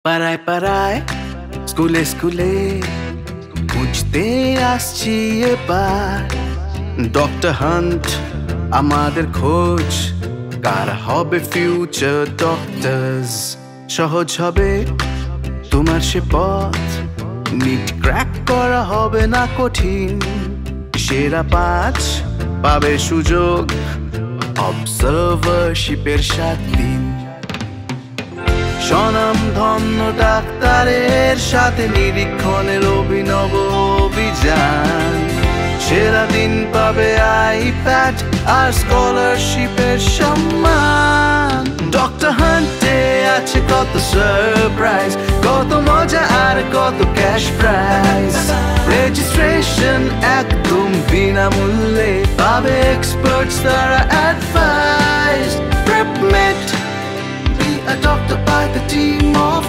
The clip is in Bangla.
পাড়ায় পাড়ায় স্কুলে স্কুলে খুঁজতে আসছি এবার ডক্টর হান্ট আমাদের খোঁজ কার হবে ফিউচার ডক্টরস সহজ হবে তোমার সে পথ নিট ক্র্যাক করা হবে না কঠিন সেরা 5 পাবে সুযোগ অবজারভারশিপের 7 দিন স্বনাম ধন্য ডাক্তারের সাথে নিরীক্ষণের অভিনব অভিযান সেরা দিন পাবে আইপ্যাড আর স্কলারশিপের সম্মান ডক্টর হান্টে আছে কত সারপ্রাইজ কত মজা আর কত ক্যাশ প্রাইজ রেজিস্ট্রেশন একদম বিনামূল্যে পাবে এক্সপার্টস দ্বারা advice প্রেপমেট a doctor by the team of